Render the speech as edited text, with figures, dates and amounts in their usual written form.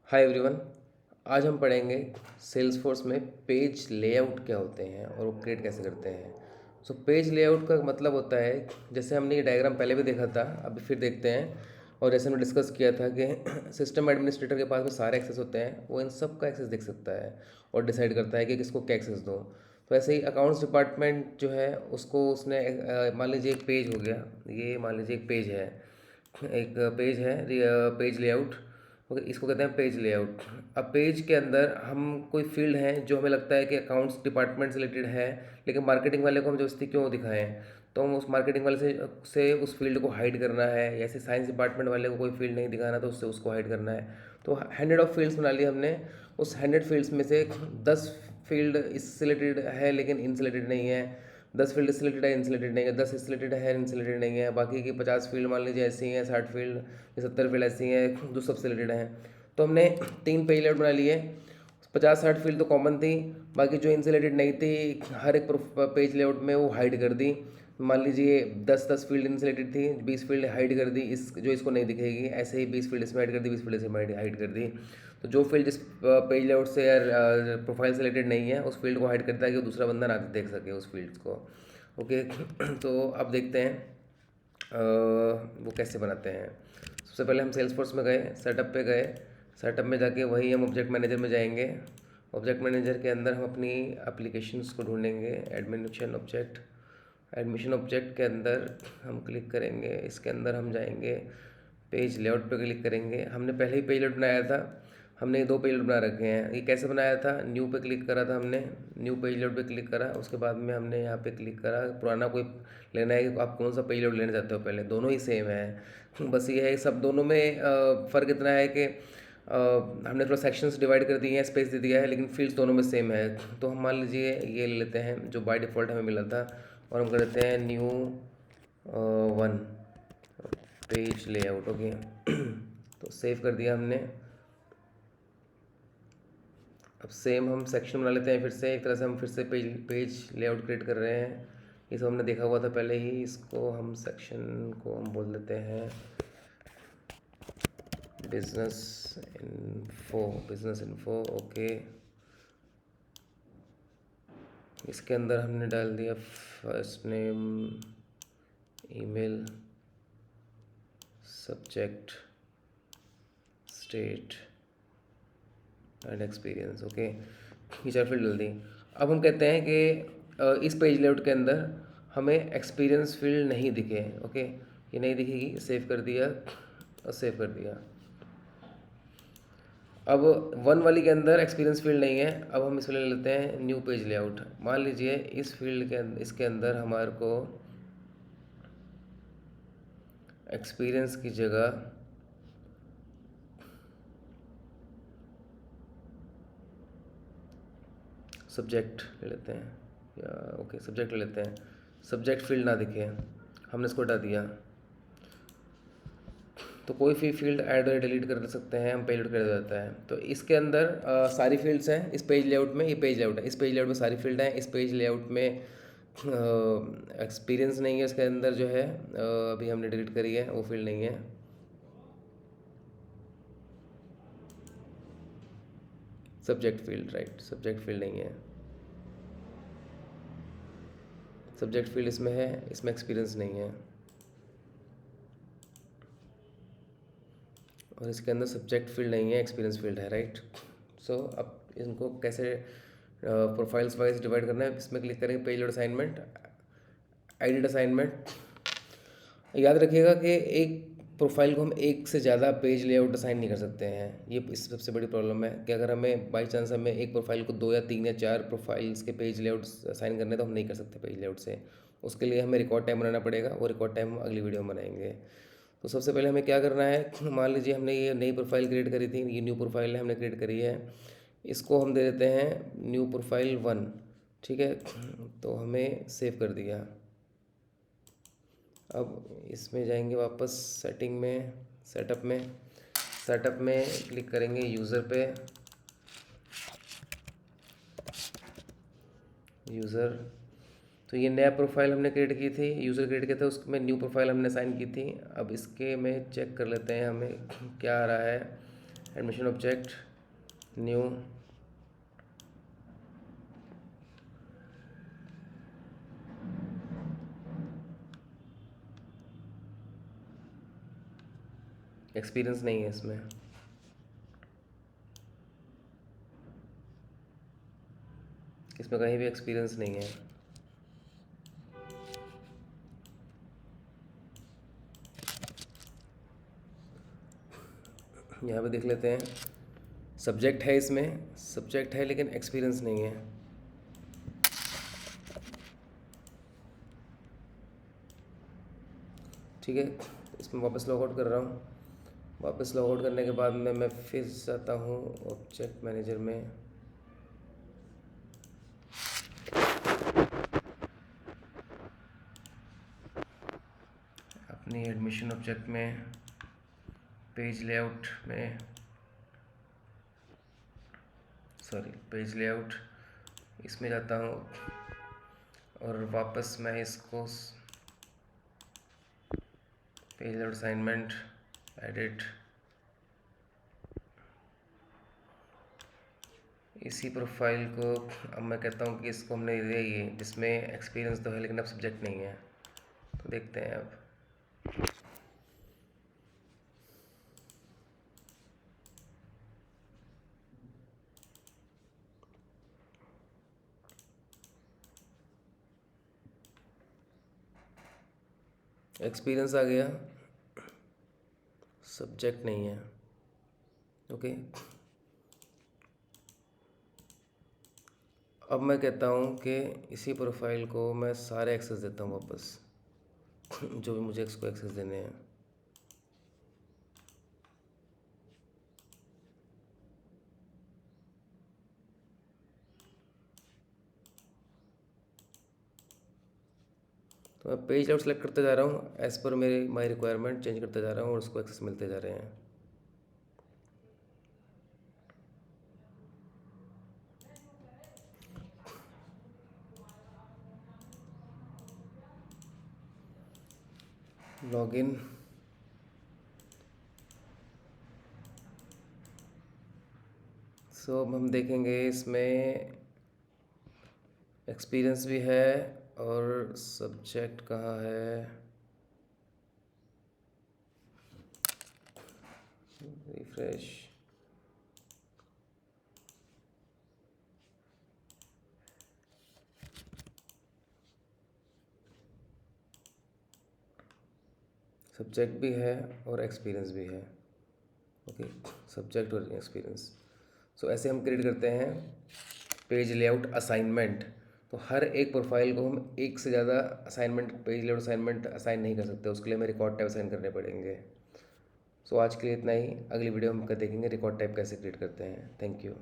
Hi everyone. आज हम पढ़ेंगे सेल्सफोर्स में पेज लेआउट क्या होते हैं और वो क्रिएट कैसे करते हैं। पेज लेआउट का मतलब होता है, जैसे हमने ये डायग्राम पहले भी देखा था, अभी फिर देखते हैं। और जैसे हमने डिस्कस किया था कि सिस्टम एडमिनिस्ट्रेटर के पास में सारे एक्सेस होते हैं, वो इन सब का एक्सेस देख सकता है और डिसाइड करता है कि किसको क्या एक्सेस दो। तो ऐसे ही अकाउंट्स डिपार्टमेंट जो है उसको उसने मान लीजिए एक पेज हो गया, ये मान लीजिए एक पेज है, एक पेज है, पेज लेआउट। ओके, इसको कहते हैं पेज लेआउट। अब पेज के अंदर हम कोई फील्ड है जो हमें लगता है कि अकाउंट्स डिपार्टमेंट से रिलेटेड है, लेकिन मार्केटिंग वाले को हम जबरदस्ती क्यों दिखाएं, तो हम उस मार्केटिंग वाले से उस फील्ड को हाइड करना है। ऐसे साइंस डिपार्टमेंट वाले को कोई फील्ड नहीं दिखाना, तो उससे उसको हाइड करना है। तो 100 फील्ड्स बना ली हमने। उस 100 फील्ड्स में से 10 फील्ड इससे रिलेटेड है लेकिन इनसे रिलेटेड नहीं है, 10 फील्ड सिलेक्टेड है इंसलेटेड नहीं है, 10 सिलेक्टेड है इंसलेटेड नहीं है, बाकी की 50 फील्ड मान लीजिए ऐसी हैं, 60 फील्ड या 70 फील्ड ऐसी हैं जो सब सिलेक्टेड हैं। तो हमने 3 पेज लेआउट बना लिए। 50-60 फील्ड तो कॉमन थी, बाकी जो इंसलेटेड नहीं थी हर एक पेज लेआउट में वो हाइड कर दी। मान लीजिए 10-10 फील्ड इंसलेटेड थी, 20 फील्ड हाइड कर दी, इस जो इसको नहीं दिखेगी, ऐसे ही 20 फील्ड इसमें हाइड कर दी, 20 फील्ड इसमें हाइड कर दी। तो जो फील्ड जिस पेज लेआउट से या प्रोफाइल से रिलेटेड नहीं है, उस फील्ड को हाइड करता है कि दूसरा बंदा ना देख सके उस फील्ड को। ओके। तो अब देखते हैं वो कैसे बनाते हैं। सबसे पहले हम सेल्सफोर्स में गए, सेटअप पे गए। सेटअप में जाके वही हम ऑब्जेक्ट मैनेजर में जाएंगे। ऑब्जेक्ट मैनेजर के अंदर हम अपनी एप्लीकेशंस को ढूंढेंगे। एडमिशन ऑब्जेक्ट, एडमिशन ऑब्जेक्ट के अंदर हम क्लिक करेंगे। इसके अंदर हम जाएंगे, पेज लेआउट पे क्लिक करेंगे। हमने पहले ही पेज लेआउट बनाया था, हमने 2 पेज लेआउट बना रखे हैं। ये कैसे बनाया था, न्यू पे क्लिक करा था हमने, न्यू पेज लेआउट पे क्लिक करा, उसके बाद में हमने यहाँ पे क्लिक करा। पुराना कोई लेना है कि आप कौन सा पेज लेआउट लेना चाहते हो, पहले दोनों ही सेम है। बस ये है, सब दोनों में फ़र्क इतना है कि हमने थोड़ा सेक्शंस डिवाइड कर दिए हैं, स्पेस दे दिया है, लेकिन फील्ड्स दोनों में सेम है। तो हम मान लीजिए ये ले लेते हैं जो बाय डिफ़ॉल्ट हमें मिला था, और हम कर देते हैं न्यू 1 पेज लेआउट। ओके। तो सेव कर दिया हमने। अब सेम हम सेक्शन बना लेते हैं फिर से, एक तरह से हम फिर से पेज लेआउट क्रिएट कर रहे हैं। ये सब हमने देखा हुआ था पहले ही। इसको हम सेक्शन को हम बोल देते हैं business info, business info. Okay, इसके अंदर हमने डाल दिया first name, email, subject, state and experience. Okay, ये 4 फील्ड डाल दी। अब हम कहते हैं कि इस पेज लेआउट के अंदर हमें एक्सपीरियंस फील्ड नहीं दिखे। ओके, ये नहीं दिखेगी। सेव कर दिया और सेव कर दिया। अब 1 वाली के अंदर एक्सपीरियंस फील्ड नहीं है। अब हम इसमें ले लेते हैं न्यू पेज लेआउट। मान लीजिए इस फील्ड के अंदर, इसके अंदर हमारे को एक्सपीरियंस की जगह सब्जेक्ट ले लेते हैं, या ओके सब्जेक्ट ले लेते हैं। सब्जेक्ट फील्ड ना दिखे, हमने इसको हटा दिया। तो कोई भी फील्ड ऐड और डिलीट कर सकते हैं हम, पेज लेआउट कर देता है। तो इसके अंदर सारी फील्ड्स हैं इस पेज लेआउट में। ये पेज लेआउट है, इस पेज लेआउट में सारी फील्ड हैं। इस पेज लेआउट में एक्सपीरियंस नहीं है, इसके अंदर जो है अभी हमने डिलीट करी है, वो फील्ड नहीं है। Subject field, right, subject field नहीं है। सब्जेक्ट फील्ड इसमें है, इसमें एक्सपीरियंस नहीं है। और इसके अंदर सब्जेक्ट फील्ड नहीं है, एक्सपीरियंस फील्ड है, राइट। अब इनको कैसे प्रोफाइल्स वाइज डिवाइड करना है, इसमें क्लिक करेंगे, page load assignment, edit assignment. याद रखिएगा कि एक प्रोफाइल को हम एक से ज़्यादा पेज लेआउट असाइन नहीं कर सकते हैं। ये इस सबसे बड़ी प्रॉब्लम है कि अगर हमें बाई चांस हमें एक प्रोफाइल को 2 या 3 या 4 प्रोफाइल्स के पेज लेआउट असाइन करने, तो हम नहीं कर सकते पेज लेआउट से। उसके लिए हमें रिकॉर्ड टाइम बनाना पड़ेगा, वो रिकॉर्ड टाइम हम अगली वीडियो में बनाएंगे। तो सबसे पहले हमें क्या करना है, मान लीजिए हमने ये नई प्रोफाइल क्रिएट करी थी, ये न्यू प्रोफाइल है हमने क्रिएट करी है। इसको हम दे देते हैं न्यू प्रोफाइल 1, ठीक है। तो हमें सेव कर दिया। अब इसमें जाएंगे वापस सेटिंग में, सेटअप में, सेटअप में क्लिक करेंगे यूज़र पे, यूज़र। तो ये नया प्रोफाइल हमने क्रिएट की थी, यूज़र क्रिएट किया था, उसमें न्यू प्रोफाइल हमने साइन की थी। अब इसके में चेक कर लेते हैं हमें क्या आ रहा है। एडमिशन ऑब्जेक्ट, न्यू, एक्सपीरियंस नहीं है इसमें, इसमें कहीं भी एक्सपीरियंस नहीं है। यहाँ पे देख लेते हैं, सब्जेक्ट है, इसमें सब्जेक्ट है लेकिन एक्सपीरियंस नहीं है। ठीक है, इसमें वापस लॉग आउट कर रहा हूँ। वापस लॉग आउट करने के बाद में मैं फिर जाता हूँ ऑब्जेक्ट मैनेजर में। अपनी एडमिशन ऑब्जेक्ट में, पेज लेआउट में, सॉरी पेज लेआउट, इसमें जाता हूँ और वापस मैं इसको पेज लेआउट असाइनमेंट, एडिट, इसी प्रोफाइल को अब मैं कहता हूँ कि इसको हमने दिया ही है, जिसमें एक्सपीरियंस तो है लेकिन अब सब्जेक्ट नहीं है। तो देखते हैं अब। एक्सपीरियंस आ गया, सब्जेक्ट नहीं है। ओके, अब मैं कहता हूँ कि इसी प्रोफाइल को मैं सारे एक्सेस देता हूँ वापस जो भी मुझे इसको एक्सेस देने हैं। तो मैं पेज लेआउट सेलेक्ट करते जा रहा हूँ, एज़ पर मेरे माई रिक्वायरमेंट चेंज करते जा रहा हूँ और उसको एक्सेस मिलते जा रहे हैं। लॉगिन, सो अब हम देखेंगे इसमें एक्सपीरियंस भी है और सब्जेक्ट कहाँ है, रिफ्रेश, सब्जेक्ट भी है और एक्सपीरियंस भी है। ओके, सब्जेक्ट और एक्सपीरियंस। सो ऐसे हम क्रिएट करते हैं पेज लेआउट असाइनमेंट। तो हर एक प्रोफाइल को हम एक से ज़्यादा assignment, page layout assignment assign नहीं कर सकते, उसके लिए हमें रिकॉर्ड टाइप असाइन करने पड़ेंगे। सो आज के लिए इतना ही, अगली वीडियो हम देखेंगे रिकॉर्ड टाइप कैसे क्रिएट करते हैं। Thank you.